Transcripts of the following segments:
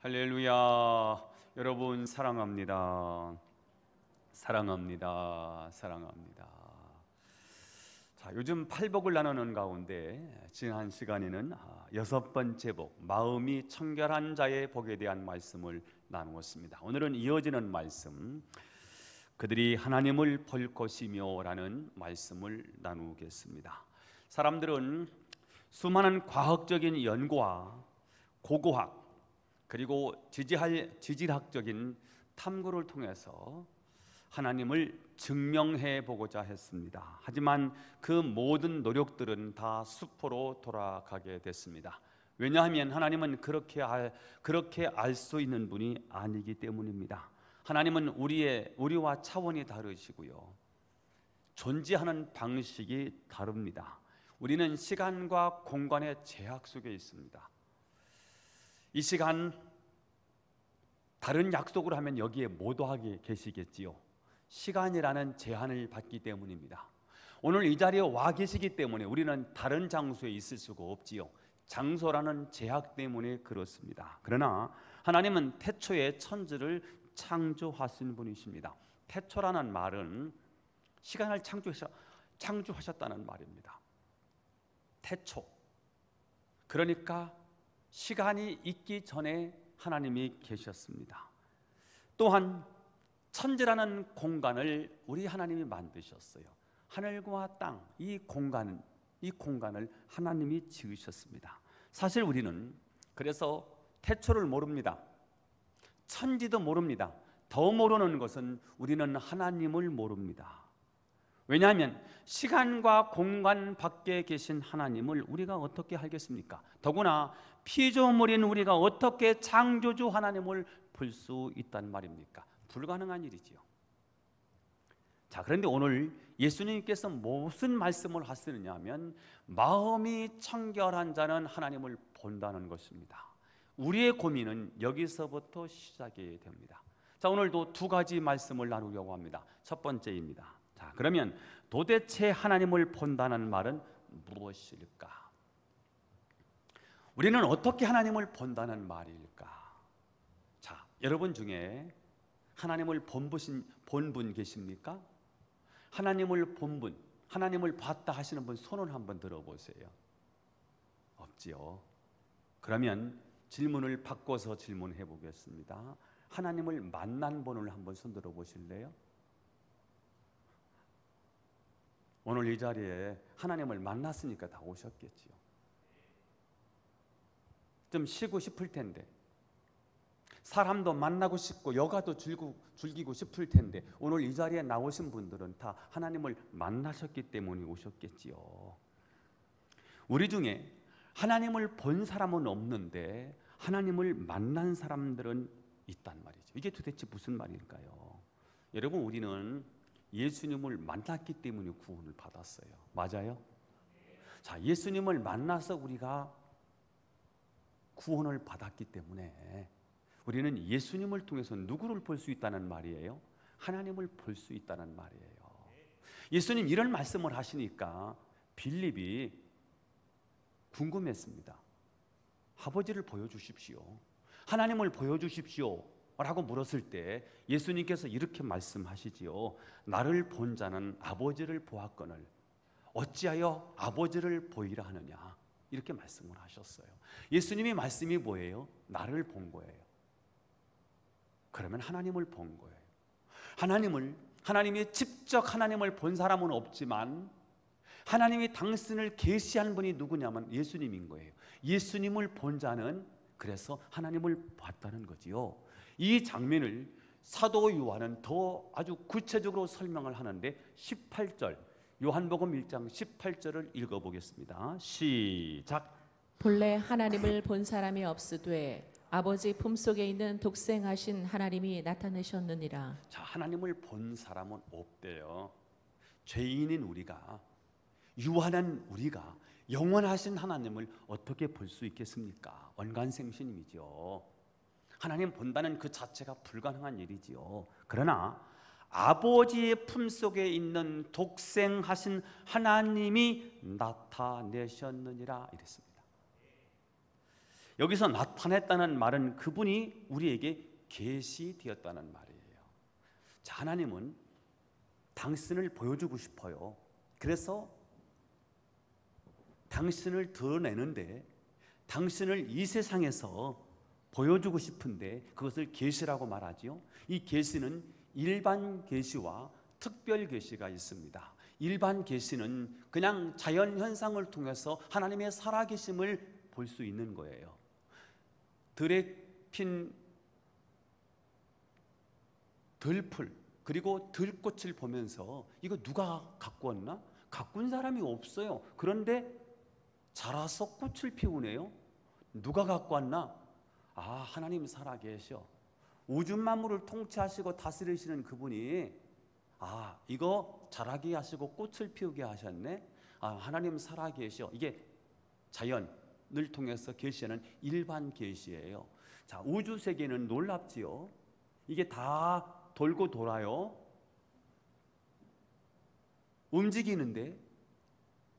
할렐루야. 여러분 사랑합니다. 사랑합니다. 사랑합니다. 자, 요즘 팔복을 나누는 가운데 지난 시간에는 6번째 복, 마음이 청결한 자의 복에 대한 말씀을 나누었습니다. 오늘은 이어지는 말씀, 그들이 하나님을 볼 것이며 라는 말씀을 나누겠습니다. 사람들은 수많은 과학적인 연구와 고고학 그리고 지질학적인 탐구를 통해서 하나님을 증명해 보고자 했습니다. 하지만 그 모든 노력들은 다 수포로 돌아가게 됐습니다. 왜냐하면 하나님은 그렇게 알 수 있는 분이 아니기 때문입니다. 하나님은 우리와 차원이 다르시고요, 존재하는 방식이 다릅니다. 우리는 시간과 공간의 제약 속에 있습니다. 이 시간 다른 약속을 하면 여기에 못 와게 계시겠지요. 시간이라는 제한을 받기 때문입니다. 오늘 이 자리에 와 계시기 때문에 우리는 다른 장소에 있을 수가 없지요. 장소라는 제약 때문에 그렇습니다. 그러나 하나님은 태초에 천지를 창조하신 분이십니다. 태초라는 말은 시간을 창조하셨다는 말입니다. 태초, 그러니까 시간이 있기 전에 하나님이 계셨습니다. 또한 천지라는 공간을 우리 하나님이 만드셨어요. 하늘과 땅, 이 공간을 하나님이 지으셨습니다. 사실 우리는 그래서 태초를 모릅니다. 천지도 모릅니다. 더 모르는 것은 우리는 하나님을 모릅니다. 왜냐하면 시간과 공간 밖에 계신 하나님을 우리가 어떻게 알겠습니까? 더구나 피조물인 우리가 어떻게 창조주 하나님을 볼 수 있단 말입니까? 불가능한 일이지요. 자, 그런데 오늘 예수님께서 무슨 말씀을 하시느냐 하면 마음이 청결한 자는 하나님을 본다는 것입니다. 우리의 고민은 여기서부터 시작이 됩니다. 자, 오늘도 두 가지 말씀을 나누려고 합니다. 첫 번째입니다. 자, 그러면 도대체 하나님을 본다는 말은 무엇일까? 우리는 어떻게 하나님을 본다는 말일까? 자, 여러분 중에 하나님을 본 분 계십니까? 하나님을 본 분, 하나님을 봤다 하시는 분 손을 한번 들어보세요. 없지요. 그러면 질문을 바꿔서 질문해 보겠습니다. 하나님을 만난 분을 한번 손 들어 보실래요? 오늘 이 자리에 하나님을 만났으니까 다 오셨겠지요. 좀 쉬고 싶을 텐데, 사람도 만나고 싶고 여가도 즐기고 싶을 텐데, 오늘 이 자리에 나오신 분들은 다 하나님을 만나셨기 때문에 오셨겠지요. 우리 중에 하나님을 본 사람은 없는데 하나님을 만난 사람들은 있단 말이죠. 이게 도대체 무슨 말일까요? 여러분, 우리는 예수님을 만났기 때문에 구원을 받았어요. 맞아요? 자, 예수님을 만나서 우리가 구원을 받았기 때문에 우리는 예수님을 통해서 누구를 볼 수 있다는 말이에요? 하나님을 볼 수 있다는 말이에요. 예수님 이런 말씀을 하시니까 빌립이 궁금했습니다. 아버지를 보여주십시오, 하나님을 보여주십시오 라고 물었을 때 예수님께서 이렇게 말씀하시지요. 나를 본 자는 아버지를 보았거늘 어찌하여 아버지를 보이라 하느냐, 이렇게 말씀을 하셨어요. 예수님의 말씀이 뭐예요? 나를 본 거예요. 그러면 하나님을 본 거예요. 하나님이 직접 하나님을 본 사람은 없지만 하나님이 당신을 계시한 분이 누구냐면 예수님인 거예요. 예수님을 본 자는 그래서 하나님을 봤다는 거지요. 이 장면을 사도 요한은 더 아주 구체적으로 설명을 하는데 18절, 요한복음 1장 18절을 읽어보겠습니다. 시작. 본래 하나님을 본 사람이 없으되 아버지 품속에 있는 독생하신 하나님이 나타내셨느니라. 자, 하나님을 본 사람은 없대요. 죄인인 우리가, 유한한 우리가 영원하신 하나님을 어떻게 볼 수 있겠습니까? 원간생신이죠. 하나님 본다는 그 자체가 불가능한 일이지요. 그러나 아버지의 품속에 있는 독생하신 하나님이 나타내셨느니라 이랬습니다. 여기서 나타냈다는 말은 그분이 우리에게 계시되었다는 말이에요. 자, 하나님은 당신을 보여주고 싶어요. 그래서 당신을 드러내는데, 당신을 이 세상에서 보여주고 싶은데 그것을 계시라고 말하지요. 이 계시는 일반 계시와 특별 계시가 있습니다. 일반 계시는 그냥 자연 현상을 통해서 하나님의 살아계심을 볼 수 있는 거예요. 들에 핀 들풀 그리고 들꽃을 보면서 이거 누가 갖고 왔나? 갖고 온 사람이 없어요. 그런데 자라서 꽃을 피우네요. 누가 갖고 왔나? 아, 하나님 살아계셔. 우주 만물을 통치하시고 다스리시는 그분이 이거 자라게 하시고 꽃을 피우게 하셨네. 하나님 살아계셔. 이게 자연을 통해서 계시하는 일반 계시예요. 자, 우주 세계는 놀랍지요. 이게 다 돌고 돌아요. 움직이는데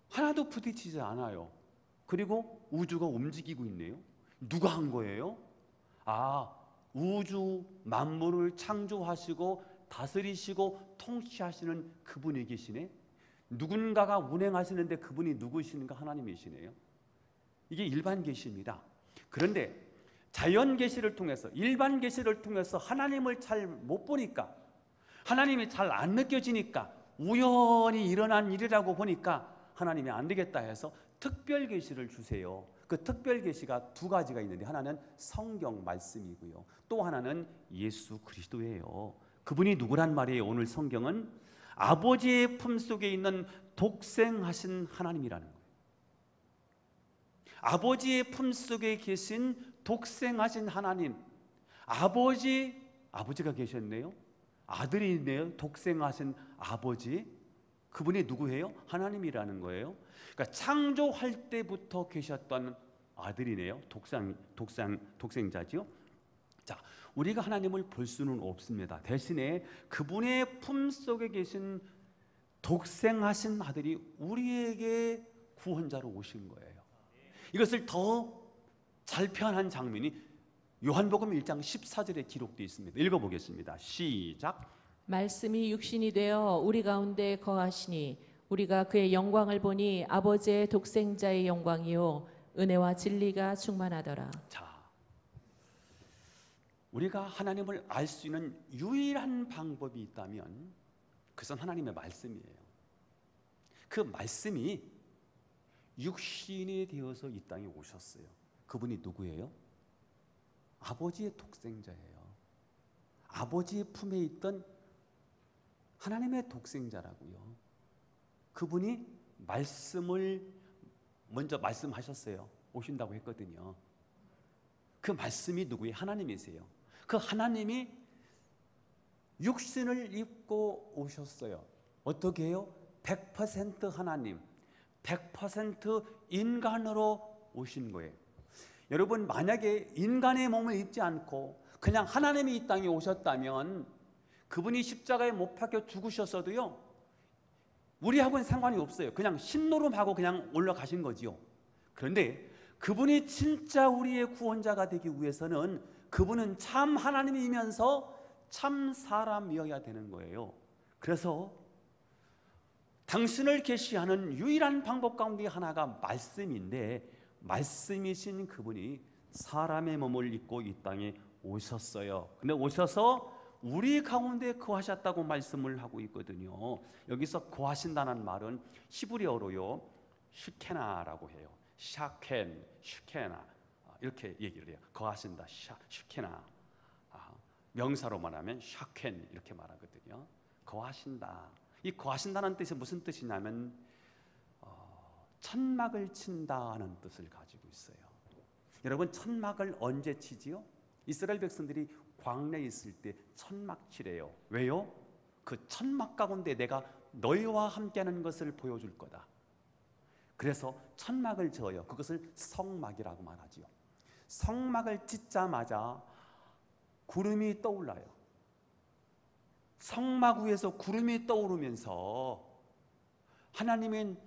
하나도 부딪히지 않아요. 그리고 우주가 움직이고 있네요. 누가 한 거예요? 우주 만물을 창조하시고 다스리시고 통치하시는 그분이 계시네. 누군가가 운행하시는데 그분이 누구시는가? 하나님이시네요. 이게 일반 계시입니다. 그런데 자연 계시를 통해서, 일반 계시를 통해서 하나님을 잘 못 보니까, 하나님이 잘 안 느껴지니까, 우연히 일어난 일이라고 보니까 하나님이 안 되겠다 해서 특별 계시를 주세요. 그 특별 계시가 두 가지가 있는데, 하나는 성경 말씀이고요, 또 하나는 예수 그리스도예요. 그분이 누구란 말이에요? 오늘 성경은 아버지의 품속에 있는 독생하신 하나님이라는 거예요. 아버지의 품속에 계신 독생하신 하나님. 아버지가 계셨네요. 아들이 있네요. 독생하신 아버지. 그분이 누구예요? 하나님이라는 거예요. 그러니까 창조할 때부터 계셨던 아들이네요. 독생자죠. 자, 우리가 하나님을 볼 수는 없습니다. 대신에 그분의 품속에 계신 독생하신 아들이 우리에게 구원자로 오신 거예요. 이것을 더 잘 표현한 장면이 요한복음 1장 14절에 기록되어 있습니다. 읽어보겠습니다. 시작. 말씀이 육신이 되어 우리 가운데 거하시니 우리가 그의 영광을 보니 아버지의 독생자의 영광이요 은혜와 진리가 충만하더라. 자, 우리가 하나님을 알 수 있는 유일한 방법이 있다면 그것은 하나님의 말씀이에요. 그 말씀이 육신이 되어서 이 땅에 오셨어요. 그분이 누구예요? 아버지의 독생자예요. 아버지의 품에 있던 하나님의 독생자라고요. 그분이 말씀을 먼저 말씀하셨어요. 오신다고 했거든요. 그 말씀이 누구예요? 하나님이세요. 그 하나님이 육신을 입고 오셨어요. 어떻게 해요? 100% 하나님, 100% 인간으로 오신 거예요. 여러분, 만약에 인간의 몸을 입지 않고 그냥 하나님이 이 땅에 오셨다면 그분이 십자가에 못 박혀 죽으셨어도요, 우리하고는 상관이 없어요. 그냥 신노름하고 그냥 올라가신 거지요. 그런데 그분이 진짜 우리의 구원자가 되기 위해서는 그분은 참 하나님이면서 참 사람이어야 되는 거예요. 그래서 당신을 계시하는 유일한 방법 가운데 하나가 말씀인데, 말씀이신 그분이 사람의 몸을 입고 이 땅에 오셨어요. 근데 오셔서 우리 가운데 거하셨다고 말씀을 하고 있거든요. 여기서 거하신다는 말은 히브리어로요, 슈케나라고 해요. 샤켄, 슈케나 이렇게 얘기를 해요. 거하신다, 슈케나. 명사로 말하면 샤켄 이렇게 말하거든요. 거하신다. 이 거하신다는 뜻이 무슨 뜻이냐면 천막을 친다는 뜻을 가지고 있어요. 여러분, 천막을 언제 치지요? 이스라엘 백성들이 광야에 있을 때 천막 치래요. 왜요? 그 천막 가운데 내가 너희와 함께하는 것을 보여줄 거다. 그래서 천막을 지어요. 그것을 성막이라고 말하지요. 성막을 짓자마자 구름이 떠올라요. 성막 위에서 구름이 떠오르면서 하나님은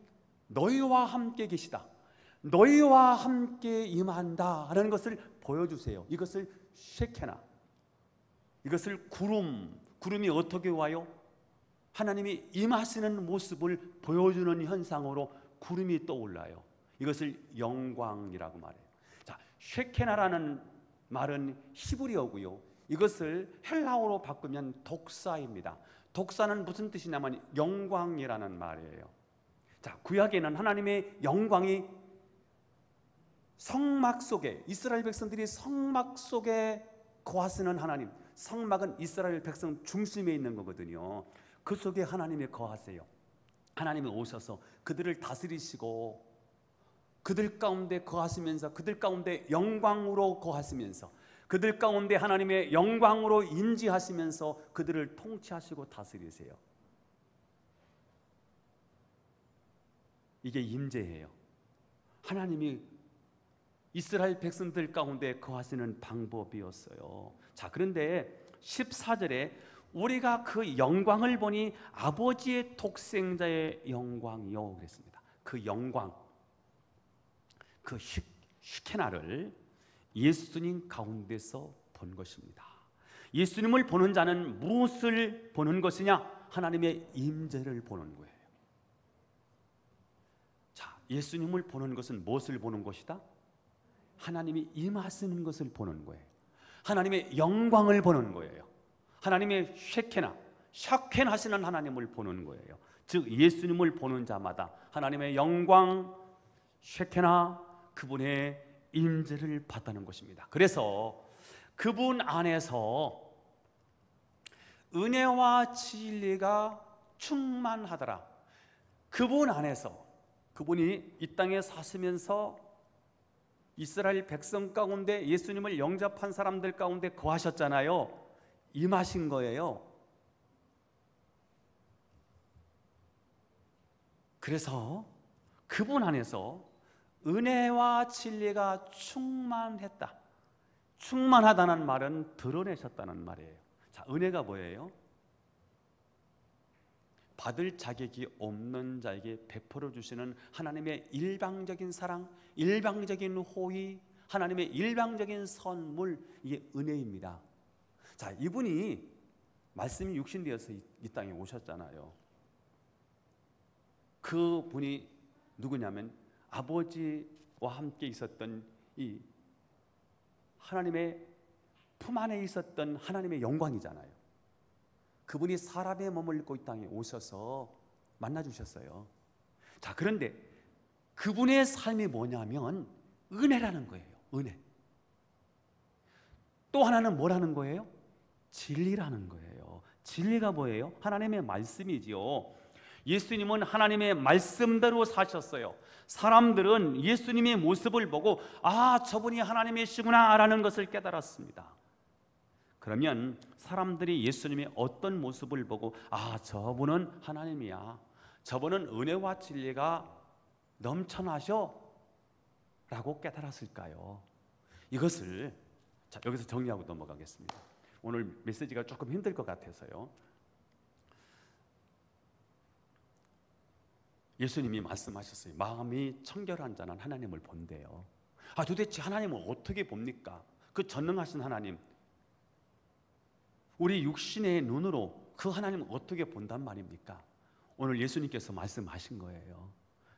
너희와 함께 계시다, 너희와 함께 임한다 하는 것을 보여주세요. 이것을 쉐케나, 이것을 구름이 어떻게 와요? 하나님이 임하시는 모습을 보여주는 현상으로 구름이 떠올라요. 이것을 영광이라고 말해요. 자, 쉐케나라는 말은 히브리어고요. 이것을 헬라어로 바꾸면 독사입니다. 독사는 무슨 뜻이냐면 영광이라는 말이에요. 자, 구약에는 하나님의 영광이 성막 속에, 이스라엘 백성들이 성막 속에 거하시는 하나님, 성막은 이스라엘 백성 중심에 있는 거거든요. 그 속에 하나님이 거하세요. 하나님이 오셔서 그들을 다스리시고 그들 가운데 거하시면서, 그들 가운데 영광으로 거하시면서, 그들 가운데 하나님의 영광으로 임재하시면서 그들을 통치하시고 다스리세요. 이게 임재예요. 하나님이 이스라엘 백성들 가운데 거하시는 방법이었어요. 자, 그런데 14절에 우리가 그 영광을 보니 아버지의 독생자의 영광이요 그랬습니다. 그 영광, 그 슈케나를 예수님 가운데서 본 것입니다. 예수님을 보는 자는 무엇을 보는 것이냐? 하나님의 임재를 보는 거예요. 자, 예수님을 보는 것은 무엇을 보는 것이다? 하나님이 임하시는 것을 보는 거예요. 하나님의 영광을 보는 거예요. 하나님의 샤켄하시는 하나님을 보는 거예요. 즉 예수님을 보는 자마다 하나님의 영광, 샤켄하, 그분의 임재를 받는 것입니다. 그래서 그분 안에서 은혜와 진리가 충만하더라. 그분 안에서, 그분이 이 땅에 사시면서 이스라엘 백성 가운데 예수님을 영접한 사람들 가운데 거하셨잖아요. 임하신 거예요. 그래서 그분 안에서 은혜와 진리가 충만했다. 충만하다는 말은 드러내셨다는 말이에요. 자, 은혜가 뭐예요? 받을 자격이 없는 자에게 베풀어 주시는 하나님의 일방적인 사랑, 일방적인 호의, 하나님의 일방적인 선물, 이게 은혜입니다. 자, 이분이 말씀이 육신되어서 이 땅에 오셨잖아요. 그 분이 누구냐면 아버지와 함께 있었던 이 하나님의 품 안에 있었던 하나님의 영광이잖아요. 그분이 사람의 몸을 입고 이 땅에 오셔서 만나주셨어요. 자, 그런데 그분의 삶이 뭐냐면 은혜라는 거예요. 은혜. 또 하나는 뭐라는 거예요? 진리라는 거예요. 진리가 뭐예요? 하나님의 말씀이지요. 예수님은 하나님의 말씀대로 사셨어요. 사람들은 예수님의 모습을 보고 아, 저분이 하나님이시구나 라는 것을 깨달았습니다. 그러면 사람들이 예수님의 어떤 모습을 보고 아, 저분은 하나님이야, 저분은 은혜와 진리가 넘쳐나셔 라고 깨달았을까요? 이것을 자, 여기서 정리하고 넘어가겠습니다. 오늘 메시지가 조금 힘들 것 같아서요. 예수님이 말씀하셨어요. 마음이 청결한 자는 하나님을 본대요. 아, 도대체 하나님을 어떻게 봅니까? 그 전능하신 하나님, 우리 육신의 눈으로 그 하나님을 어떻게 본단 말입니까? 오늘 예수님께서 말씀하신 거예요.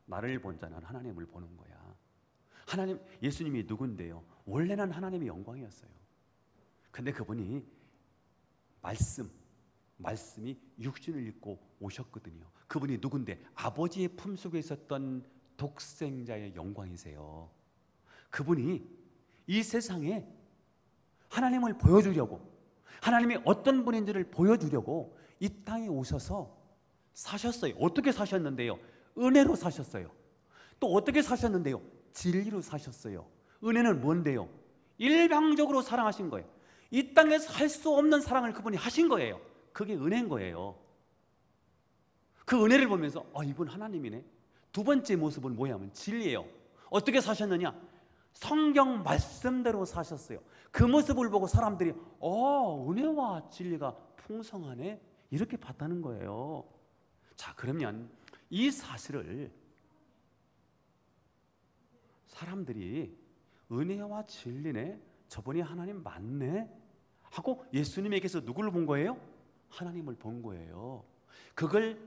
나를 본 자는 하나님을 보는 거야. 하나님, 예수님이 누군데요? 원래는 하나님의 영광이었어요. 근데 그분이 말씀이 육신을 입고 오셨거든요. 그분이 누군데? 아버지의 품속에 있었던 독생자의 영광이세요. 그분이 이 세상에 하나님을 보여주려고, 하나님이 어떤 분인지를 보여주려고 이 땅에 오셔서 사셨어요. 어떻게 사셨는데요? 은혜로 사셨어요. 또 어떻게 사셨는데요? 진리로 사셨어요. 은혜는 뭔데요? 일방적으로 사랑하신 거예요. 이 땅에서 할 수 없는 사랑을 그분이 하신 거예요. 그게 은혜인 거예요. 그 은혜를 보면서 이분 하나님이네. 두 번째 모습은 뭐냐면 진리예요. 어떻게 사셨느냐? 성경 말씀대로 사셨어요. 그 모습을 보고 사람들이 은혜와 진리가 풍성하네, 이렇게 봤다는 거예요. 자, 그러면 이 사실을 사람들이 은혜와 진리네, 저분이 하나님 맞네 하고 예수님에게서 누구를 본 거예요? 하나님을 본 거예요. 그걸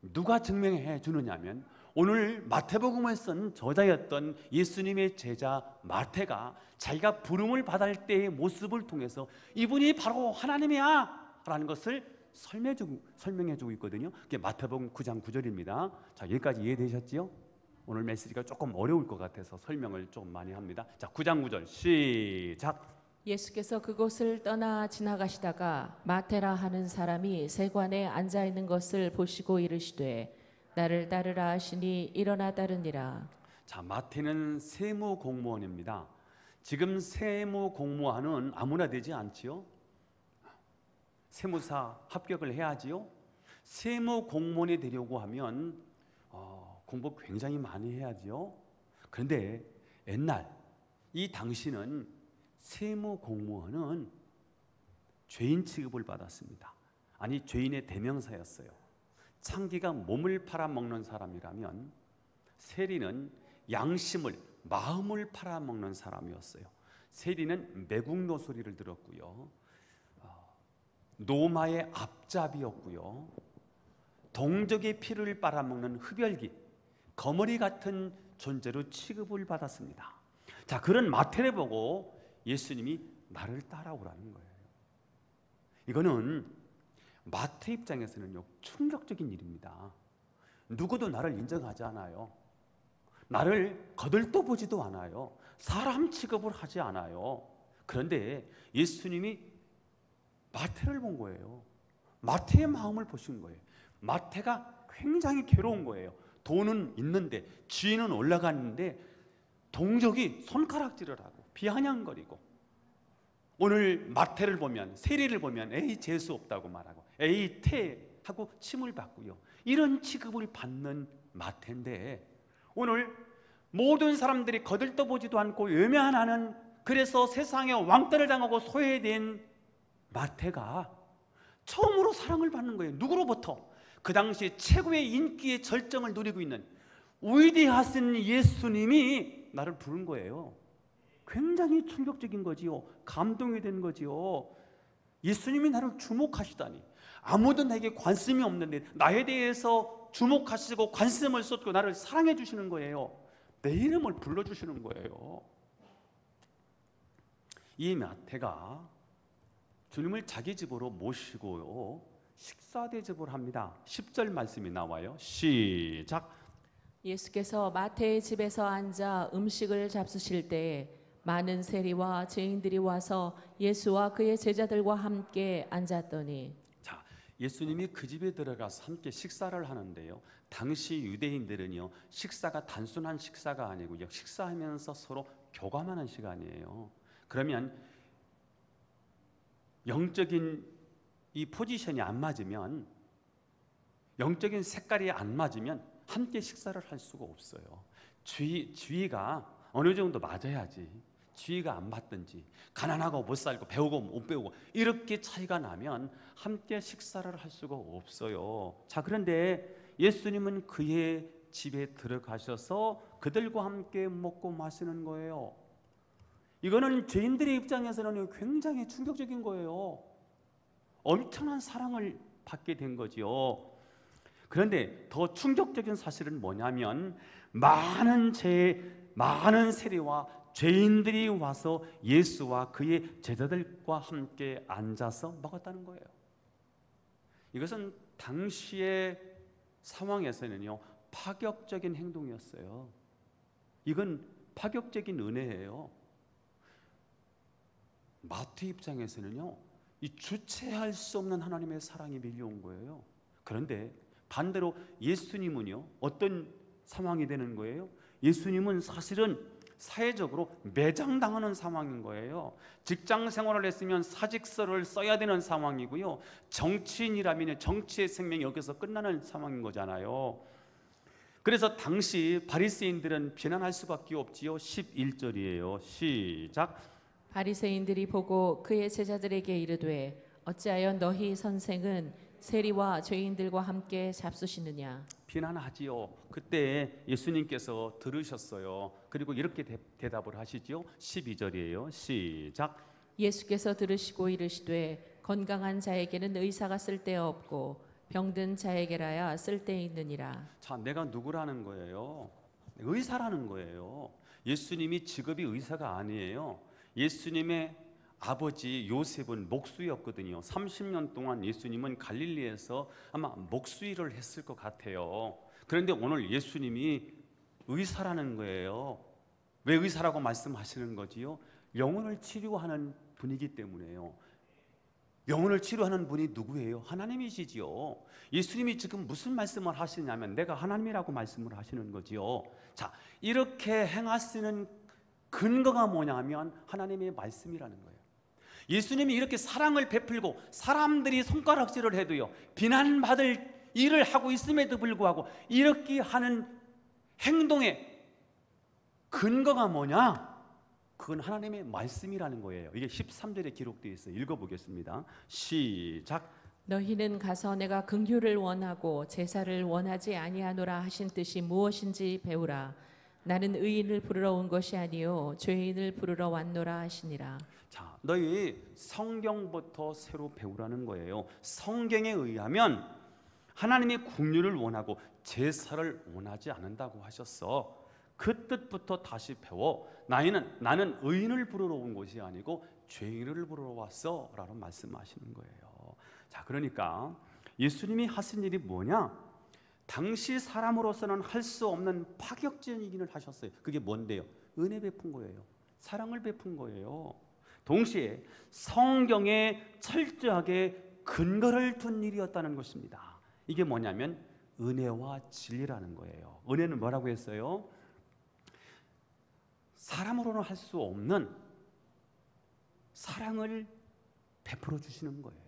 누가 증명해 주느냐면 오늘 마태복음을 쓴 저자였던 예수님의 제자 마태가 자기가 부름을 받을 때의 모습을 통해서 이분이 바로 하나님이야 라는 것을 설명해 주고 있거든요. 그게 마태복음 9장 9절입니다. 자, 여기까지 이해되셨지요? 오늘 메시지가 조금 어려울 것 같아서 설명을 좀 많이 합니다. 자, 9장 9절 시작. 예수께서 그곳을 떠나 지나가시다가 마테라 하는 사람이 세관에 앉아 있는 것을 보시고 이르시되 나를 따르라 하시니 일어나 따르니라. 자, 마태는 세무 공무원입니다. 지금 세무 공무원은 아무나 되지 않지요. 세무사 합격을 해야지요. 세무 공무원이 되려고 하면 공부 굉장히 많이 해야지요. 그런데 옛날 이 당시는 세무 공무원은 죄인 취급을 받았습니다. 아니, 죄인의 대명사였어요. 창기가 몸을 팔아먹는 사람이라면 세리는 양심을, 마음을 팔아먹는 사람이었어요. 세리는 매국노 소리를 들었고요. 노마의 앞잡이였고요. 동족의 피를 빨아먹는 흡혈귀, 거머리 같은 존재로 취급을 받았습니다. 자, 그런 마태를 보고 예수님이 나를 따라오라는 거예요. 이거는 마태 입장에서는요, 충격적인 일입니다. 누구도 나를 인정하지 않아요. 나를 거들떠보지도 않아요. 사람 취급을 하지 않아요. 그런데 예수님이 마태를 본 거예요. 마태의 마음을 보신 거예요. 마태가 굉장히 괴로운 거예요. 돈은 있는데, 지위는 올라갔는데 동족이 손가락질을 하고 비아냥거리고, 오늘 마태를 보면, 세리를 보면 에이 재수 없다고 말하고 에이 태 하고 침을 받고요. 이런 취급을 받는 마태인데 오늘 모든 사람들이 거들떠보지도 않고 외면하는, 그래서 세상에 왕따를 당하고 소외된 마태가 처음으로 사랑을 받는 거예요. 누구로부터? 그 당시 최고의 인기의 절정을 누리고 있는 위대하신 예수님이 나를 부른 거예요. 굉장히 충격적인 거지요. 감동이 된 거지요. 예수님이 나를 주목하시다니. 아무도 내게 관심이 없는데 나에 대해서 주목하시고 관심을 쏟고 나를 사랑해 주시는 거예요. 내 이름을 불러주시는 거예요. 이 마태가 주님을 자기 집으로 모시고요, 식사 대접을 합니다. 10절 말씀이 나와요. 시작. 예수께서 마태의 집에서 앉아 음식을 잡수실 때에 많은 세리와 죄인들이 와서 예수와 그의 제자들과 함께 앉았더니. 자, 예수님이 그 집에 들어가서 함께 식사를 하는데요, 당시 유대인들은요, 식사가 단순한 식사가 아니고요, 식사하면서 서로 교감하는 시간이에요. 그러면 영적인 이 포지션이 안 맞으면, 영적인 색깔이 안 맞으면 함께 식사를 할 수가 없어요. 주의가 어느 정도 맞아야지. 주의가 안 맞든지, 가난하고 못 살고 배우고 못 배우고 이렇게 차이가 나면 함께 식사를 할 수가 없어요. 자, 그런데 예수님은 그의 집에 들어가셔서 그들과 함께 먹고 마시는 거예요. 이거는 죄인들의 입장에서는 굉장히 충격적인 거예요. 엄청난 사랑을 받게 된 거지요. 그런데 더 충격적인 사실은 뭐냐면 많은 세리와 죄인들이 와서 예수와 그의 제자들과 함께 앉아서 먹었다는 거예요. 이것은 당시의 상황에서는요, 파격적인 행동이었어요. 이건 파격적인 은혜예요. 마태 입장에서는요, 이 주체할 수 없는 하나님의 사랑이 밀려온 거예요. 그런데 반대로 예수님은요, 어떤 상황이 되는 거예요? 예수님은 사실은 사회적으로 매장당하는 상황인 거예요. 직장 생활을 했으면 사직서를 써야 되는 상황이고요, 정치인이라면 정치의 생명이 여기서 끝나는 상황인 거잖아요. 그래서 당시 바리새인들은 비난할 수밖에 없지요. 11절이에요. 시작. 바리새인들이 보고 그의 제자들에게 이르되 어찌하여 너희 선생은 세리와 죄인들과 함께 잡수시느냐? 비난하지요. 그때 예수님께서 들으셨어요. 그리고 이렇게 대답을 하시지요. 12절이에요. 시작. 예수께서 들으시고 이르시되 건강한 자에게는 의사가 쓸데없고 병든 자에게라야 쓸데있느니라. 자, 내가 누구라는 거예요? 의사라는 거예요. 예수님이 직업이 의사가 아니에요. 예수님의 아버지 요셉은 목수였거든요. 30년 동안 예수님은 갈릴리에서 아마 목수일을 했을 것 같아요. 그런데 오늘 예수님이 의사라는 거예요. 왜 의사라고 말씀하시는 거지요? 영혼을 치료하는 분이기 때문에요. 영혼을 치료하는 분이 누구예요? 하나님이시지요. 예수님이 지금 무슨 말씀을 하시냐면 내가 하나님이라고 말씀을 하시는 거지요. 자, 이렇게 행하시는 근거가 뭐냐면 하나님의 말씀이라는 거예요. 예수님이 이렇게 사랑을 베풀고 사람들이 손가락질을 해도요 비난받을 일을 하고 있음에도 불구하고 이렇게 하는 행동의 근거가 뭐냐? 그건 하나님의 말씀이라는 거예요. 이게 13절에 기록되어 있어요. 읽어보겠습니다. 시작. 너희는 가서 내가 긍휼을 원하고 제사를 원하지 아니하노라 하신 뜻이 무엇인지 배우라. 나는 의인을 부르러 온 것이 아니요 죄인을 부르러 왔노라 하시니라. 자, 너희 성경부터 새로 배우라는 거예요. 성경에 의하면 하나님이 긍휼을 원하고 제사를 원하지 않는다고 하셨어. 그 뜻부터 다시 배워. 나는 의인을 부르러 온 것이 아니고 죄인을 부르러 왔어 라고 말씀하시는 거예요. 자, 그러니까 예수님이 하신 일이 뭐냐? 당시 사람으로서는 할 수 없는 파격적인 일을 하셨어요. 그게 뭔데요? 은혜 베푼 거예요. 사랑을 베푼 거예요. 동시에 성경에 철저하게 근거를 둔 일이었다는 것입니다. 이게 뭐냐면 은혜와 진리라는 거예요. 은혜는 뭐라고 했어요? 사람으로는 할 수 없는 사랑을 베풀어 주시는 거예요.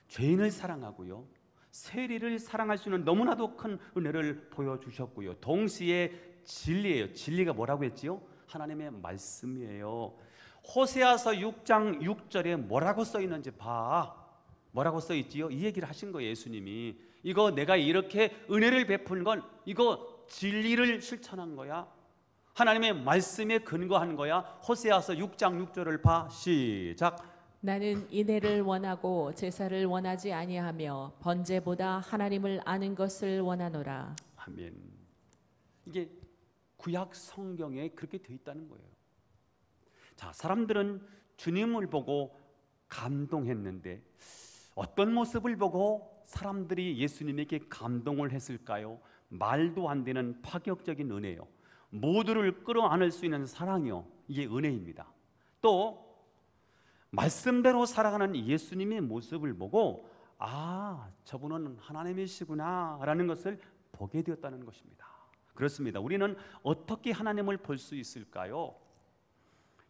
죄인을 사랑하고요, 세리를 사랑할 수 있는 너무나도 큰 은혜를 보여주셨고요. 동시에 진리예요. 진리가 뭐라고 했지요? 하나님의 말씀이에요. 호세아서 6장 6절에 뭐라고 써 있는지 봐. 뭐라고 써 있지요? 이 얘기를 하신 거예요. 예수님이 이거 내가 이렇게 은혜를 베푼 건 이거 진리를 실천한 거야. 하나님의 말씀에 근거한 거야. 호세아서 6장 6절을 봐. 시작. 나는 인애를 원하고 제사를 원하지 아니하며 번제보다 하나님을 아는 것을 원하노라. 아멘. 이게 구약 성경에 그렇게 되어 있다는 거예요. 자, 사람들은 주님을 보고 감동했는데 어떤 모습을 보고 사람들이 예수님에게 감동을 했을까요? 말도 안 되는 파격적인 은혜요. 모두를 끌어안을 수 있는 사랑이요. 이게 은혜입니다. 또 말씀대로 살아가는 예수님의 모습을 보고 아, 저분은 하나님이시구나 라는 것을 보게 되었다는 것입니다. 그렇습니다. 우리는 어떻게 하나님을 볼 수 있을까요?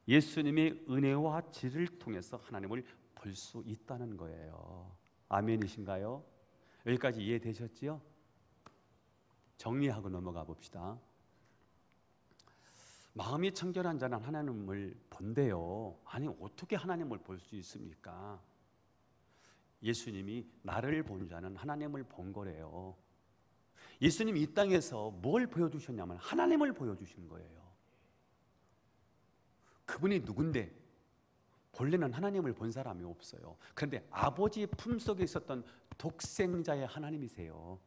예수님의 은혜와 진리를 통해서 하나님을 볼 수 있다는 거예요. 아멘이신가요? 여기까지 이해되셨지요? 정리하고 넘어가 봅시다. 마음이 청결한 자는 하나님을 본대요. 아니, 어떻게 하나님을 볼 수 있습니까? 예수님이 나를 본 자는 하나님을 본 거래요. 예수님이 이 땅에서 뭘 보여주셨냐면 하나님을 보여주신 거예요. 그분이 누군데? 본래는 하나님을 본 사람이 없어요. 그런데 아버지의 품속에 있었던 독생자의 하나님이세요.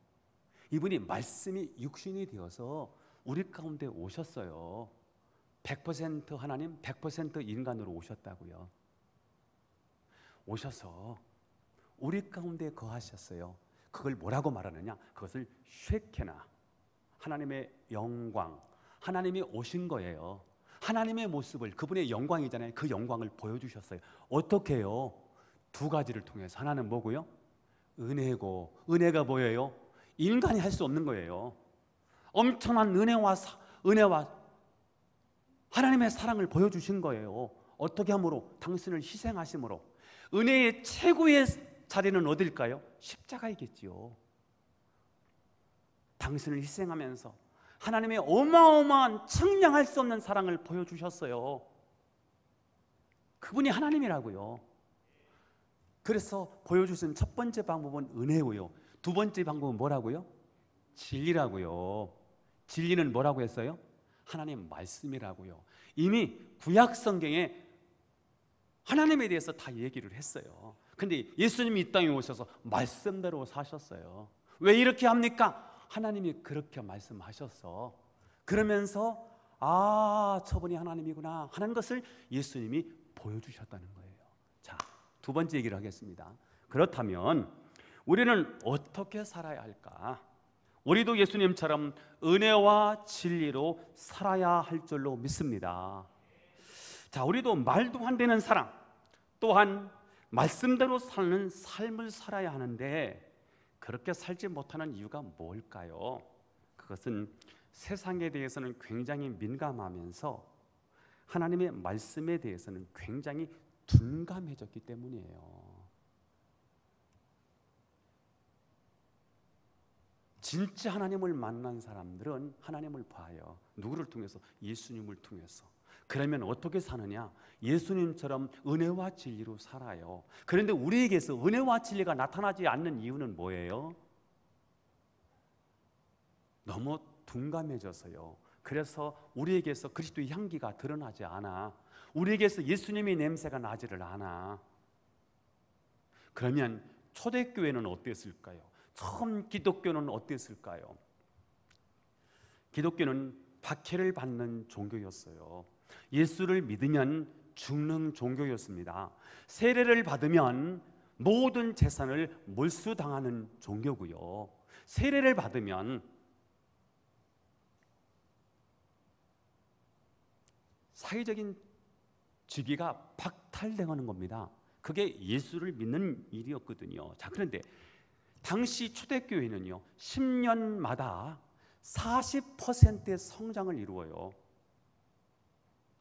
이분이 말씀이 육신이 되어서 우리 가운데 오셨어요. 100% 하나님, 100% 인간으로 오셨다고요. 오셔서 우리 가운데 거하셨어요. 그걸 뭐라고 말하느냐? 그것을 쉐케나, 하나님의 영광, 하나님이 오신 거예요. 하나님의 모습을, 그분의 영광이잖아요. 그 영광을 보여주셨어요. 어떻게 해요? 두 가지를 통해서. 하나는 뭐고요? 은혜고, 은혜가 뭐예요? 인간이 할 수 없는 거예요. 엄청난 은혜와 하나님의 사랑을 보여주신 거예요. 어떻게 함으로? 당신을 희생하심으로. 은혜의 최고의 자리는 어딜까요? 십자가이겠지요. 당신을 희생하면서 하나님의 어마어마한 측량할 수 없는 사랑을 보여주셨어요. 그분이 하나님이라고요. 그래서 보여주신 첫 번째 방법은 은혜고요. 두 번째 방법은 뭐라고요? 진리라고요. 진리는 뭐라고 했어요? 하나님 말씀이라고요. 이미 구약 성경에 하나님에 대해서 다 얘기를 했어요. 근데 예수님이 이 땅에 오셔서 말씀대로 사셨어요. 왜 이렇게 합니까? 하나님이 그렇게 말씀하셔서, 그러면서 저분이 하나님이구나 하는 것을 예수님이 보여주셨다는 거예요. 자, 두 번째 얘기를 하겠습니다. 그렇다면 우리는 어떻게 살아야 할까? 우리도 예수님처럼 은혜와 진리로 살아야 할 줄로 믿습니다. 자, 우리도 말도 안 되는 사랑, 또한 말씀대로 사는 삶을 살아야 하는데, 그렇게 살지 못하는 이유가 뭘까요? 그것은 세상에 대해서는 굉장히 민감하면서 하나님의 말씀에 대해서는 굉장히 둔감해졌기 때문이에요. 진짜 하나님을 만난 사람들은 하나님을 봐요. 누구를 통해서? 예수님을 통해서. 그러면 어떻게 사느냐? 예수님처럼 은혜와 진리로 살아요. 그런데 우리에게서 은혜와 진리가 나타나지 않는 이유는 뭐예요? 너무 둔감해져서요. 그래서 우리에게서 그리스도의 향기가 드러나지 않아. 우리에게서 예수님의 냄새가 나지를 않아. 그러면 초대교회는 어땠을까요? 처음 기독교는 어땠을까요? 기독교는 박해를 받는 종교였어요. 예수를 믿으면 죽는 종교였습니다. 세례를 받으면 모든 재산을 몰수당하는 종교고요. 세례를 받으면 사회적인 직위가 박탈당하는 겁니다. 그게 예수를 믿는 일이었거든요. 자, 그런데 당시 초대교회는요 10년마다 40%의 성장을 이루어요.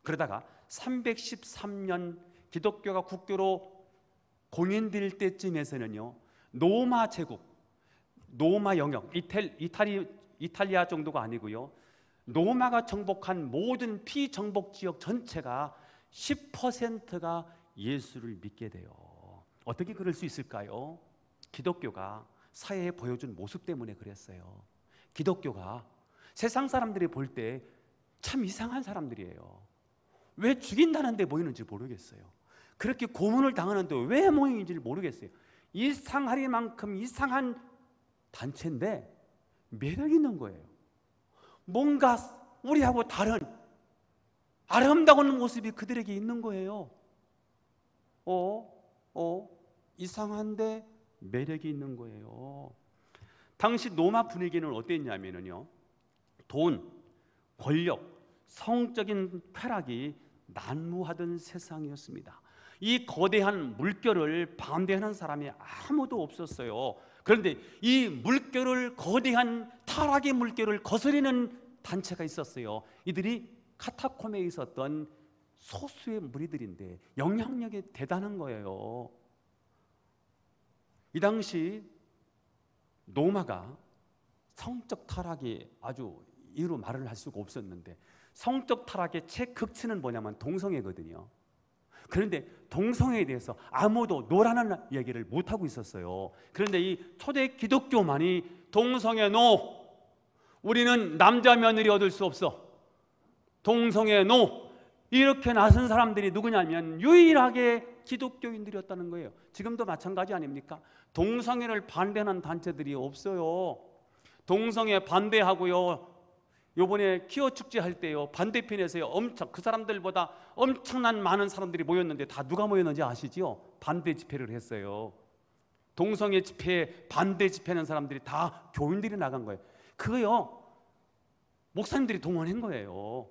그러다가 313년 기독교가 국교로 공인될 때쯤에서는요 로마 제국, 로마 영역, 이탈리아 정도가 아니고요, 로마가 정복한 모든 피정복 지역 전체가 10%가 예수를 믿게 돼요. 어떻게 그럴 수 있을까요? 기독교가 사회에 보여준 모습 때문에 그랬어요. 기독교가 세상 사람들이 볼 때 참 이상한 사람들이에요. 왜 죽인다는데 모이는지 모르겠어요. 그렇게 고문을 당하는데 왜 모이는지 모르겠어요. 이상하리만큼 이상한 단체인데 매력 있는 거예요. 뭔가 우리하고 다른 아름다운 모습이 그들에게 있는 거예요. 이상한데 매력이 있는 거예요. 당시 로마 분위기는 어땠냐면요, 돈, 권력, 성적인 쾌락이 난무하던 세상이었습니다. 이 거대한 물결을 반대하는 사람이 아무도 없었어요. 그런데 이 물결을, 거대한 타락의 물결을 거스르는 단체가 있었어요. 이들이 카타콤에 있었던 소수의 무리들인데 영향력이 대단한 거예요. 이 당시 로마가 성적 타락이 아주 이루 말을 할 수가 없었는데, 성적 타락의 최극치는 뭐냐면 동성애거든요. 그런데 동성애에 대해서 아무도 노라는 얘기를 못하고 있었어요. 그런데 이 초대 기독교만이 동성애 노! 우리는 남자 며느리 얻을 수 없어! 동성애 노! 이렇게 나선 사람들이 누구냐면 유일하게 기독교인들이었다는 거예요. 지금도 마찬가지 아닙니까? 동성애를 반대하는 단체들이 없어요. 동성애 반대하고요, 요번에 키어 축제 할 때요 반대편에서요 엄청 그 사람들보다 엄청난 많은 사람들이 모였는데 다 누가 모였는지 아시지요? 반대 집회를 했어요. 동성애 집회, 반대 집회하는 사람들이 다 교인들이 나간 거예요. 그거요 목사님들이 동원한 거예요.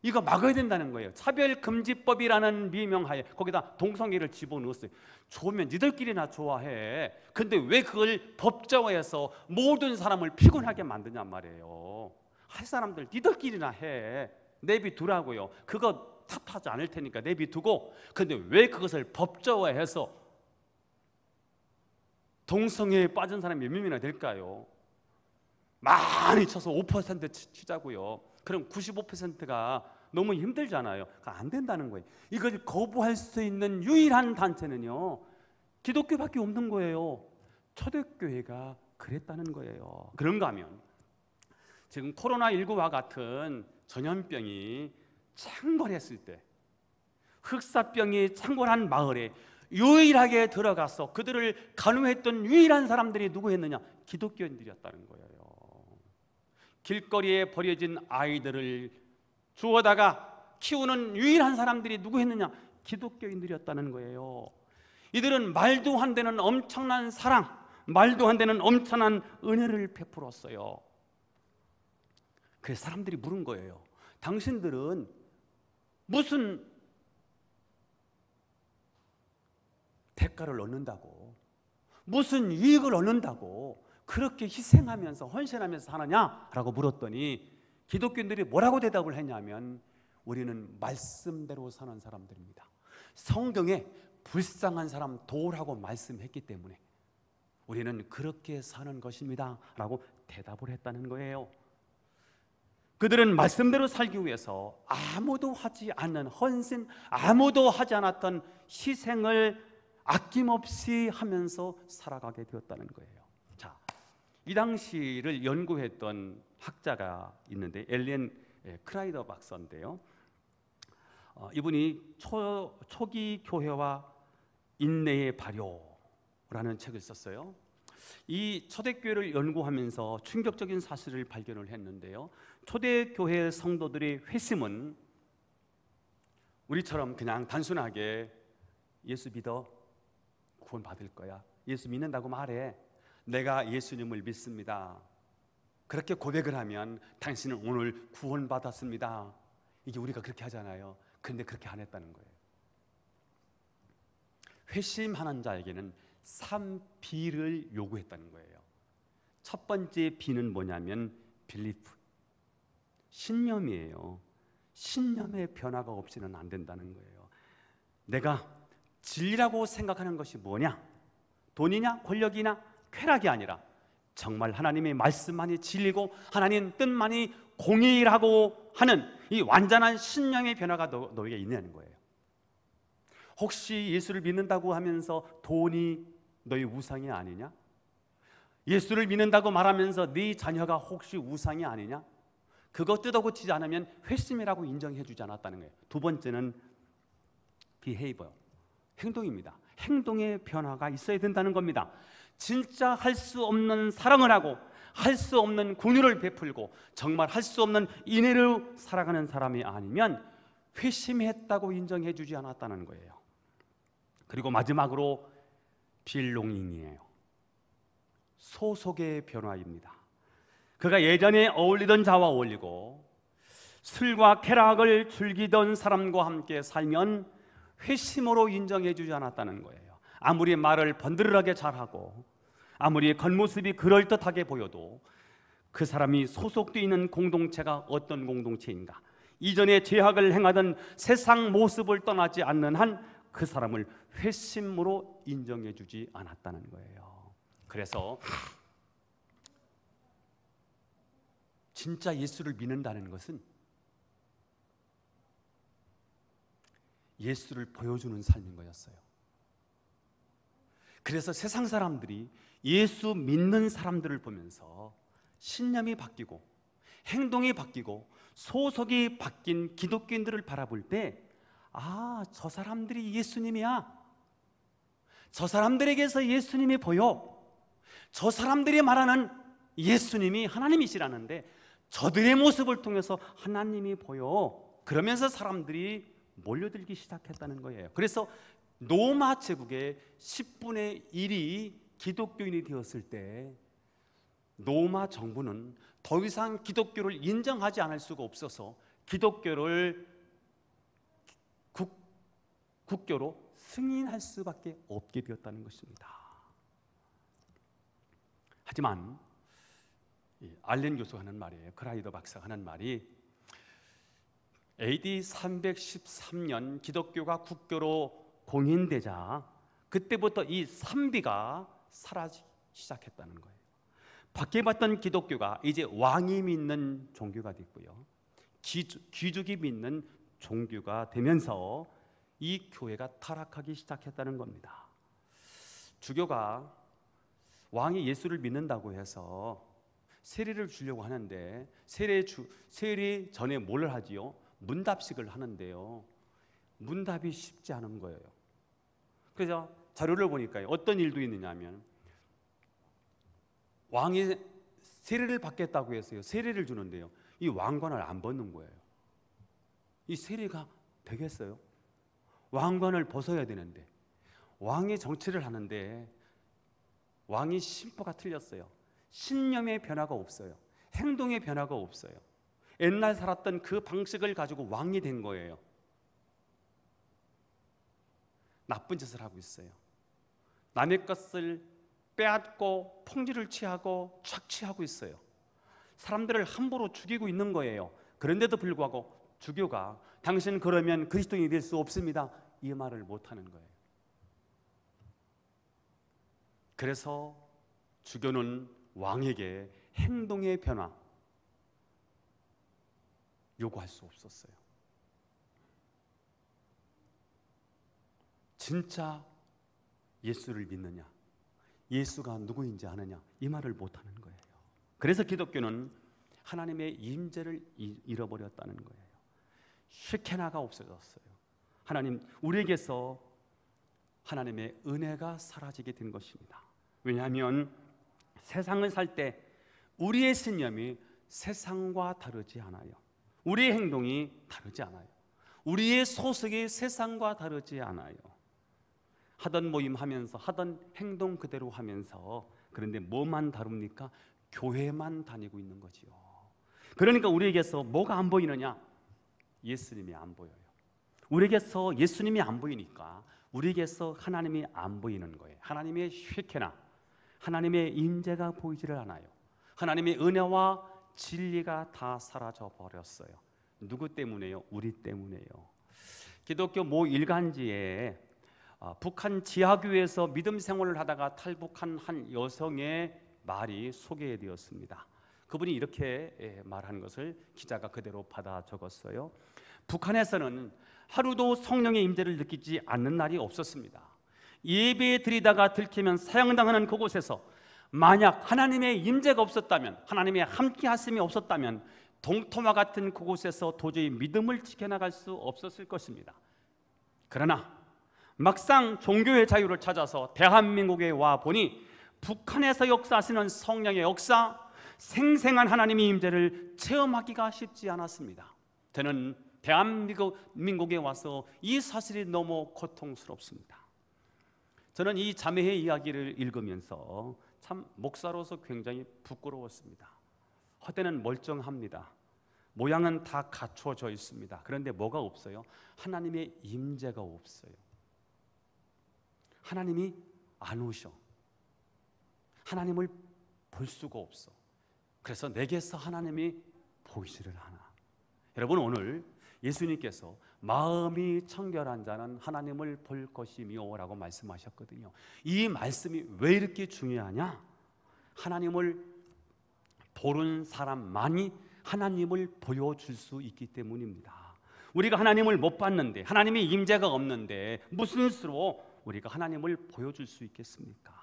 이거 막아야 된다는 거예요. 차별금지법이라는 미명하에 거기다 동성애를 집어넣었어요. 좋으면 니들끼리나 좋아해. 근데 왜 그걸 법정화해서 모든 사람을 피곤하게 만드냔 말이에요. 할 사람들 니들끼리나 해. 내비두라고요. 그거 탓하지 않을 테니까 내비두고. 근데 왜 그것을 법정화해서 동성애에 빠진 사람이 몇 명이나 될까요? 많이 쳐서 5% 치자고요. 그럼 95%가 너무 힘들잖아요. 안 된다는 거예요. 이걸 거부할 수 있는 유일한 단체는요 기독교밖에 없는 거예요. 초대교회가 그랬다는 거예요. 그런가 하면 지금 코로나19와 같은 전염병이 창궐했을 때 흑사병이 창궐한 마을에 유일하게 들어가서 그들을 간호했던 유일한 사람들이 누구였느냐? 기독교인들이었다는 거예요. 길거리에 버려진 아이들을 주워다가 키우는 유일한 사람들이 누구였느냐? 기독교인들이었다는 거예요. 이들은 말도 안 되는 엄청난 사랑, 말도 안 되는 엄청난 은혜를 베풀었어요. 그래서 사람들이 물은 거예요. 당신들은 무슨 대가를 얻는다고, 무슨 이익을 얻는다고 그렇게 희생하면서 헌신하면서 사느냐라고 물었더니 기독교인들이 뭐라고 대답을 했냐면 우리는 말씀대로 사는 사람들입니다. 성경에 불쌍한 사람 도우라고 말씀했기 때문에 우리는 그렇게 사는 것입니다 라고 대답을 했다는 거예요. 그들은 말씀대로 살기 위해서 아무도 하지 않는 헌신, 아무도 하지 않았던 희생을 아낌없이 하면서 살아가게 되었다는 거예요. 자, 이 당시를 연구했던 학자가 있는데 엘렌 크라이더 박사인데요. 이분이 초기 교회와 인내의 발효라는 책을 썼어요. 이 초대교회를 연구하면서 충격적인 사실을 발견을 했는데요. 초대교회 성도들의 회심은 우리처럼 그냥 단순하게 예수 믿어 구원받을 거야, 예수 믿는다고 말해, 내가 예수님을 믿습니다, 그렇게 고백을 하면 당신은 오늘 구원받았습니다, 이게 우리가 그렇게 하잖아요. 그런데 그렇게 안 했다는 거예요. 회심하는 자에게는 3B를 요구했다는 거예요. 첫 번째 B는 뭐냐면 빌리프, 신념이에요. 신념의 변화가 없이는 안 된다는 거예요. 내가 진리라고 생각하는 것이 뭐냐? 돈이냐 권력이냐 쾌락이 아니라 정말 하나님의 말씀만이 진리고 하나님 뜻만이 공의라고 하는 이 완전한 신념의 변화가 너에게 있냐는 거예요. 혹시 예수를 믿는다고 하면서 돈이 너의 우상이 아니냐? 예수를 믿는다고 말하면서 네 자녀가 혹시 우상이 아니냐? 그거 뜯어고치지 않으면 회심이라고 인정해 주지 않았다는 거예요. 두 번째는 behavior, 행동입니다. 행동의 변화가 있어야 된다는 겁니다. 진짜 할 수 없는 사랑을 하고 할 수 없는 긍휼을 베풀고 정말 할 수 없는 인애로 살아가는 사람이 아니면 회심했다고 인정해 주지 않았다는 거예요. 그리고 마지막으로 belonging이에요. 소속의 변화입니다. 그가 예전에 어울리던 자와 어울리고 술과 쾌락을 즐기던 사람과 함께 살면 회심으로 인정해 주지 않았다는 거예요. 아무리 말을 번드르하게 잘하고 아무리 겉모습이 그럴듯하게 보여도 그 사람이 소속되어 있는 공동체가 어떤 공동체인가, 이전에 죄악을 행하던 세상 모습을 떠나지 않는 한 그 사람을 회심으로 인정해 주지 않았다는 거예요. 그래서 진짜 예수를 믿는다는 것은 예수를 보여주는 삶인 거였어요. 그래서 세상 사람들이 예수 믿는 사람들을 보면서 신념이 바뀌고 행동이 바뀌고 소속이 바뀐 기독교인들을 바라볼 때, 아, 저 사람들이 예수님이야, 저 사람들에게서 예수님이 보여, 저 사람들이 말하는 예수님이 하나님이시라는데 저들의 모습을 통해서 하나님이 보여, 그러면서 사람들이 몰려들기 시작했다는 거예요. 그래서 로마 제국의 10분의 1이 기독교인이 되었을 때 로마 정부는 더 이상 기독교를 인정하지 않을 수가 없어서 기독교를 국교로 승인할 수밖에 없게 되었다는 것입니다. 하지만 알렌 교수가 하는 말이에요. 크라이더 박사가 하는 말이 AD 313년 기독교가 국교로 공인되자 그때부터 이 3B가 사라지기 시작했다는 거예요. 바뀌어봤던 기독교가 이제 왕이 믿는 종교가 됐고요, 귀족이 믿는 종교가 되면서 이 교회가 타락하기 시작했다는 겁니다. 주교가 왕이 예수를 믿는다고 해서 세례를 주려고 하는데 세례 전에 뭘 하지요? 문답식을 하는데요. 문답이 쉽지 않은 거예요. 그래서 자료를 보니까 어떤 일도 있느냐면 왕이 세례를 받겠다고 해서요. 세례를 주는데요. 이 왕관을 안 벗는 거예요. 이 세례가 되겠어요? 왕관을 벗어야 되는데 왕이 정치를 하는데 왕이 심보가 틀렸어요. 신념의 변화가 없어요. 행동의 변화가 없어요. 옛날 살았던 그 방식을 가지고 왕이 된 거예요. 나쁜 짓을 하고 있어요. 남의 것을 빼앗고 폭리를 취하고 착취하고 있어요. 사람들을 함부로 죽이고 있는 거예요. 그런데도 불구하고 주교가 당신 그러면 그리스도인이 될 수 없습니다, 이 말을 못하는 거예요. 그래서 주교는 왕에게 행동의 변화 요구할 수 없었어요. 진짜 예수를 믿느냐, 예수가 누구인지 아느냐, 이 말을 못하는 거예요. 그래서 기독교는 하나님의 임재를 잃어버렸다는 거예요. 쉐케나가 없어졌어요. 하나님, 우리에게서 하나님의 은혜가 사라지게 된 것입니다. 왜냐하면 세상을 살 때 우리의 신념이 세상과 다르지 않아요. 우리의 행동이 다르지 않아요. 우리의 소속이 세상과 다르지 않아요. 하던 모임 하면서 하던 행동 그대로 하면서, 그런데 뭐만 다릅니까? 교회만 다니고 있는 거지요. 그러니까 우리에게서 뭐가 안 보이느냐? 예수님이 안 보여요. 우리에게서 예수님이 안 보이니까 우리에게서 하나님이 안 보이는 거예요. 하나님의 쉐케나, 하나님의 임재가 보이지를 않아요. 하나님의 은혜와 진리가 다 사라져 버렸어요. 누구 때문에요? 우리 때문에요. 기독교 모 일간지에 북한 지하교회에서 믿음 생활을 하다가 탈북한 한 여성의 말이 소개되었습니다. 그분이 이렇게 말한 것을 기자가 그대로 받아 적었어요. 북한에서는 하루도 성령의 임재를 느끼지 않는 날이 없었습니다. 예배 드리다가 들키면 사형당하는 그곳에서 만약 하나님의 임재가 없었다면, 하나님의 함께 하심이 없었다면 동토마 같은 그곳에서 도저히 믿음을 지켜나갈 수 없었을 것입니다. 그러나 막상 종교의 자유를 찾아서 대한민국에 와 보니 북한에서 역사하시는 성령의 역사, 생생한 하나님의 임재를 체험하기가 쉽지 않았습니다. 저는 대한민국에 와서 이 사실이 너무 고통스럽습니다. 저는 이 자매의 이야기를 읽으면서 참 목사로서 굉장히 부끄러웠습니다. 헛되는 멀쩡합니다. 모양은 다 갖춰져 있습니다. 그런데 뭐가 없어요? 하나님의 임재가 없어요. 하나님이 안 오셔. 하나님을 볼 수가 없어. 그래서 내게서 하나님이 보이지를 않아. 여러분, 오늘 예수님께서 마음이 청결한 자는 하나님을 볼 것이며 라고 말씀하셨거든요. 이 말씀이 왜 이렇게 중요하냐? 하나님을 보는 사람만이 하나님을 보여줄 수 있기 때문입니다. 우리가 하나님을 못 봤는데, 하나님의 임재가 없는데 무슨 수로 우리가 하나님을 보여줄 수 있겠습니까?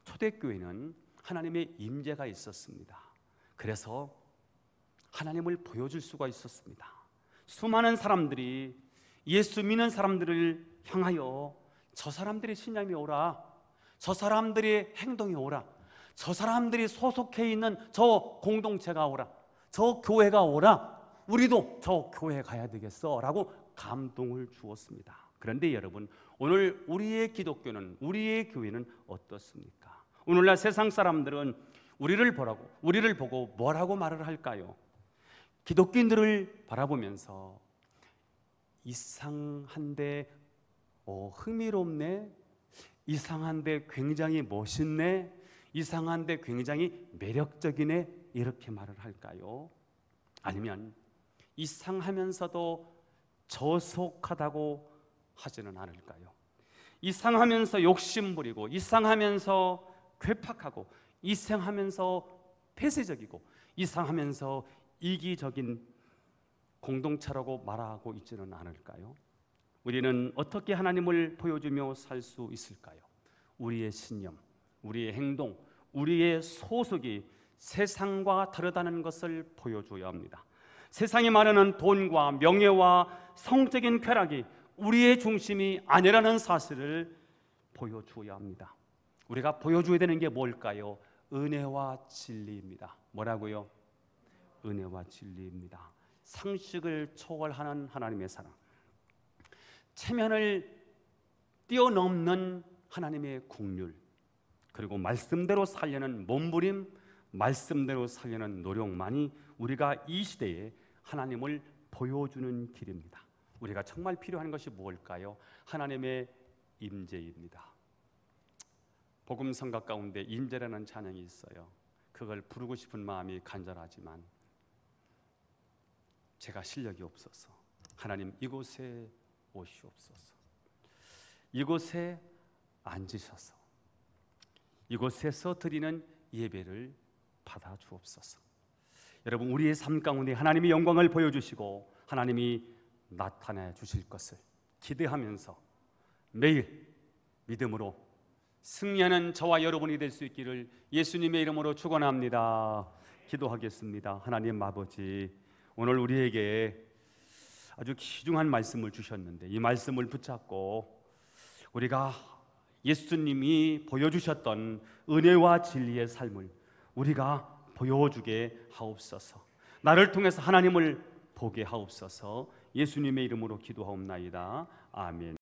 초대교회는 하나님의 임재가 있었습니다. 그래서 하나님을 보여줄 수가 있었습니다. 수많은 사람들이 예수 믿는 사람들을 향하여 저 사람들의 신념이 오라, 저 사람들의 행동이 오라, 저 사람들이 소속해 있는 저 공동체가 오라, 저 교회가 오라, 우리도 저 교회 가야 되겠어 라고 감동을 주었습니다. 그런데 여러분, 오늘 우리의 기독교는, 우리의 교회는 어떻습니까? 오늘날 세상 사람들은 우리를 보고 뭐라고 말을 할까요? 기독교인들을 바라보면서 이상한데 흥미롭네, 이상한데 굉장히 멋있네, 이상한데 굉장히 매력적이네, 이렇게 말을 할까요? 아니면 이상하면서도 저속하다고 하지는 않을까요? 이상하면서 욕심부리고, 이상하면서 괴팍하고, 이상하면서 폐쇄적이고, 이상하면서 이기적인 공동체라고 말하고 있지는 않을까요? 우리는 어떻게 하나님을 보여주며 살 수 있을까요? 우리의 신념, 우리의 행동, 우리의 소속이 세상과 다르다는 것을 보여줘야 합니다. 세상이 말하는 돈과 명예와 성적인 쾌락이 우리의 중심이 아니라는 사실을 보여줘야 합니다. 우리가 보여줘야 되는 게 뭘까요? 은혜와 진리입니다. 뭐라고요? 은혜와 진리입니다. 상식을 초월하는 하나님의 사랑, 체면을 뛰어넘는 하나님의 긍휼, 그리고 말씀대로 살려는 몸부림, 말씀대로 살려는 노력만이 우리가 이 시대에 하나님을 보여주는 길입니다. 우리가 정말 필요한 것이 무엇일까요? 하나님의 임재입니다. 복음 성가 가운데 임재라는 찬양이 있어요. 그걸 부르고 싶은 마음이 간절하지만 제가 실력이 없어서 하나님 이곳에 오시옵소서. 이곳에 앉으셔서 이곳에서 드리는 예배를 받아 주옵소서. 여러분, 우리의 삶 가운데 하나님의 영광을 보여주시고 하나님이 나타내 주실 것을 기대하면서 매일 믿음으로 승리하는 저와 여러분이 될 수 있기를 예수님의 이름으로 축원합니다. 기도하겠습니다. 하나님 아버지, 오늘 우리에게 아주 귀중한 말씀을 주셨는데 이 말씀을 붙잡고 우리가 예수님이 보여주셨던 은혜와 진리의 삶을 우리가 보여주게 하옵소서. 나를 통해서 하나님을 보게 하옵소서. 예수님의 이름으로 기도하옵나이다. 아멘.